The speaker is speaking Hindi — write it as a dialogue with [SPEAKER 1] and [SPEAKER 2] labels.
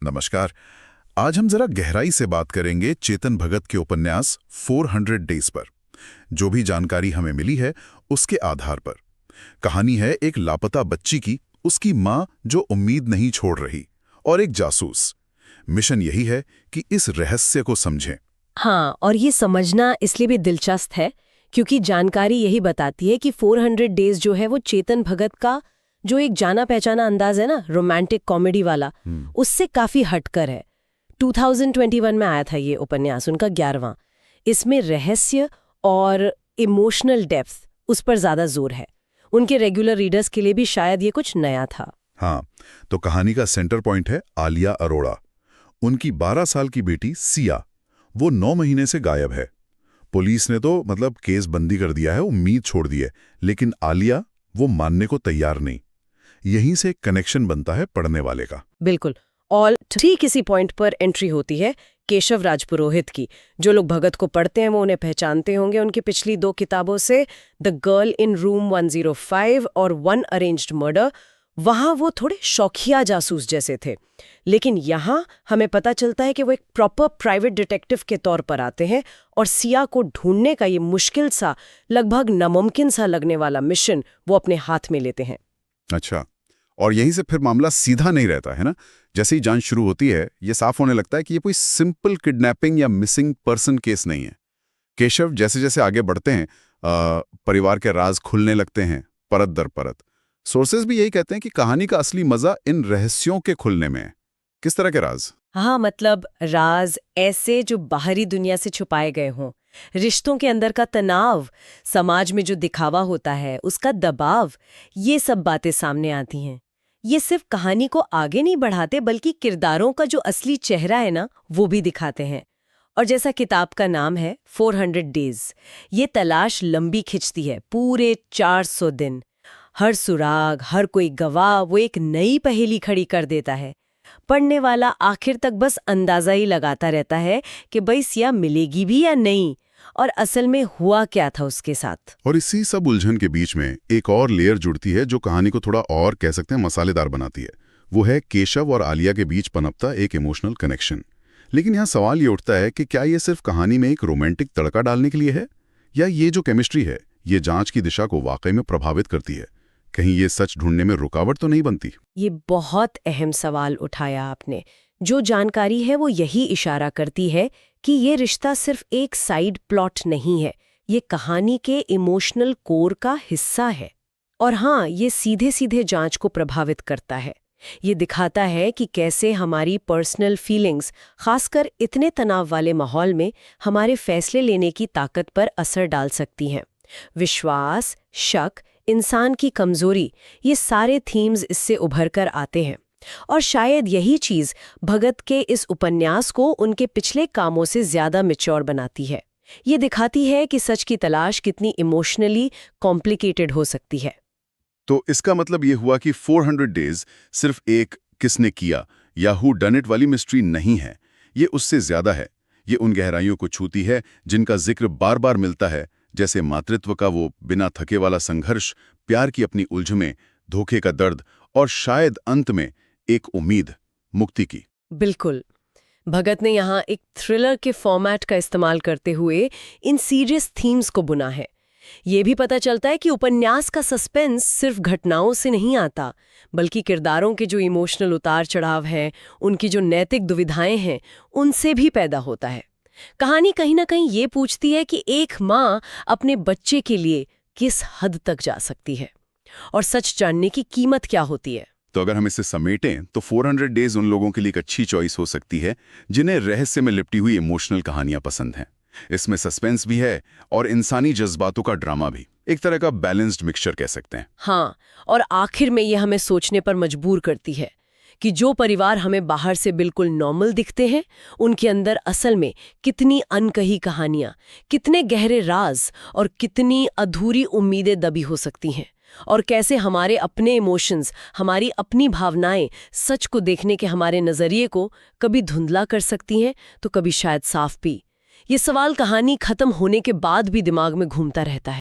[SPEAKER 1] नमस्कार। आज हम जरा गहराई से बात करेंगे चेतन भगत के उपन्यास 400 डेज पर। जो भी जानकारी हमें मिली है उसके आधार पर कहानी है एक लापता बच्ची की, उसकी माँ जो उम्मीद नहीं छोड़ रही, और एक जासूस। मिशन यही है कि इस रहस्य को समझें।
[SPEAKER 2] हाँ, और ये समझना इसलिए भी दिलचस्प है क्योंकि जानकारी यही बताती है कि 400 डेज जो है वो चेतन भगत का जो एक जाना पहचाना अंदाज है ना, रोमांटिक कॉमेडी वाला, उससे काफी हटकर है। 2021 में आया था ये उपन्यास, उनका 11वां। इसमें रहस्य और इमोशनल डेप्थ उस पर ज्यादा जोर है। उनके रेगुलर रीडर्स के लिए भी शायद ये कुछ नया था।
[SPEAKER 1] हाँ, तो कहानी का सेंटर पॉइंट है आलिया अरोड़ा। उनकी 12 साल की बेटी सिया, वो 9 महीने से गायब है। पुलिस ने तो केस बंदी कर दिया है, उम्मीद छोड़ दी है, लेकिन आलिया वो मानने को तैयार नहीं। यहीं से एक कनेक्शन बनता है पढ़ने वाले का।
[SPEAKER 2] बिल्कुल। और ठीक इसी पॉइंट पर एंट्री होती है केशव राज पुरोहित की। जो लोग भगत को पढ़ते हैं वो उन्हें पहचानते होंगे उनकी पिछली 2 किताबों से, द गर्ल इन रूम 105 और वन अरेंज्ड मर्डर। वहां वो थोड़े शौकिया जासूस जैसे थे, लेकिन यहाँ हमें पता चलता है कि वो एक प्रॉपर प्राइवेट डिटेक्टिव के तौर पर आते हैं और सिया को ढूंढने का ये मुश्किल सा, लगभग नामुमकिन सा लगने वाला मिशन वो अपने हाथ में लेते हैं।
[SPEAKER 1] अच्छा, और यहीं से फिर मामला सीधा नहीं रहता है ना। जैसे ही जांच शुरू होती है ये साफ होने लगता है कि ये कोई सिंपल किडनैपिंग या मिसिंग पर्सन केस नहीं है। केशव जैसे जैसे आगे बढ़ते हैं परिवार के राज खुलने लगते हैं, परत दर परत। सोर्सेज भी यही कहते हैं कि कहानी का असली मजा इन रहस्यों के खुलने में है। किस तरह के राज?
[SPEAKER 2] हाँ, राज ऐसे जो बाहरी दुनिया से छुपाए गए हों, रिश्तों के अंदर का तनाव, समाज में जो दिखावा होता है उसका दबाव, ये सब बातें सामने आती हैं। ये सिर्फ कहानी को आगे नहीं बढ़ाते बल्कि किरदारों का जो असली चेहरा है ना, वो भी दिखाते हैं। और जैसा किताब का नाम है 400 डेज, ये तलाश लंबी खिंचती है, पूरे 400 दिन। हर सुराग, हर कोई गवाह वो एक नई पहेली खड़ी कर देता है। पढ़ने वाला आखिर तक बस अंदाजा ही लगाता रहता है कि भाई सिया मिलेगी भी या नहीं, और असल में हुआ क्या था उसके साथ।
[SPEAKER 1] और इसी सब उलझन के बीच में एक और लेयर जुड़ती है जो कहानी को थोड़ा और कह सकते हैं मसालेदार बनाती है। वो है केशव और आलिया के बीच पनपता एक इमोशनल कनेक्शन। लेकिन यहाँ सवाल ये उठता है कि क्या ये सिर्फ कहानी में एक रोमांटिक तड़का डालने के लिए है, या ये जो केमिस्ट्री है ये जांच की दिशा को वाकई में प्रभावित करती है? कहीं ये सच ढूंढने में रुकावट तो नहीं बनती?
[SPEAKER 2] ये बहुत अहम सवाल उठाया आपने। जो जानकारी है वो यही इशारा करती है कि ये रिश्ता सिर्फ एक साइड प्लॉट नहीं है, ये कहानी के इमोशनल कोर का हिस्सा है। और हाँ, ये सीधे सीधे जांच को प्रभावित करता है। ये दिखाता है कि कैसे हमारी पर्सनल फीलिंग्स, खासकर इतने तनाव वाले माहौल में, हमारे फैसले लेने की ताकत पर असर डाल सकती हैं। विश्वास, शक, इंसान की कमजोरी, ये सारे थीम्स इससे उभर कर आते हैं। और शायद यही चीज भगत के इस उपन्यास को उनके पिछले कामों से ज्यादा मैच्योर बनाती है। ये दिखाती है कि सच की तलाश कितनी इमोशनली कॉम्प्लिकेटेड हो सकती है।
[SPEAKER 1] तो इसका मतलब ये हुआ कि 400 डेज सिर्फ एक किसने किया या हु डन इट वाली मिस्ट्री नहीं है। ये उससे ज्यादा है। ये उन गहराइयों को छूती है जिनका जिक्र बार बार मिलता है, जैसे मातृत्व का वो बिना थके वाला संघर्ष, प्यार की अपनी उलझमें, धोखे का दर्द, और शायद अंत में एक उम्मीद, मुक्ति की।
[SPEAKER 2] बिल्कुल। भगत ने यहाँ एक थ्रिलर के फॉर्मेट का इस्तेमाल करते हुए इन सीरियस थीम्स को बुना है। ये भी पता चलता है कि उपन्यास का सस्पेंस सिर्फ घटनाओं से नहीं आता, बल्कि किरदारों के जो इमोशनल उतार चढ़ाव हैं, उनकी जो नैतिक दुविधाएं हैं, उनसे भी पैदा होता है। कहानी कहीं ना कहीं ये पूछती है कि एक माँ अपने बच्चे के लिए किस हद तक जा सकती है, और सच जानने की कीमत क्या होती है।
[SPEAKER 1] तो अगर हम इसे समेटें तो 400 डेज उन लोगों के लिए एक अच्छी चॉइस हो सकती है जिन्हें रहस्य में लिपटी हुई इमोशनल कहानियां पसंद हैं। इसमें सस्पेंस भी है और इंसानी जज्बातों का ड्रामा भी, एक तरह का बैलेंस्ड मिक्सचर कह सकते हैं।
[SPEAKER 2] हाँ, और आखिर में ये हमें सोचने पर मजबूर करती है कि जो परिवार हमें बाहर से बिल्कुल नॉर्मल दिखते हैं, उनके अंदर असल में कितनी अनकही कहानियां, कितने गहरे राज और कितनी अधूरी उम्मीदें दबी हो सकती हैं, और कैसे हमारे अपने इमोशंस, हमारी अपनी भावनाएं सच को देखने के हमारे नजरिए को कभी धुंधला कर सकती हैं तो कभी शायद साफ भी। ये सवाल कहानी खत्म होने के बाद भी दिमाग में घूमता रहता है।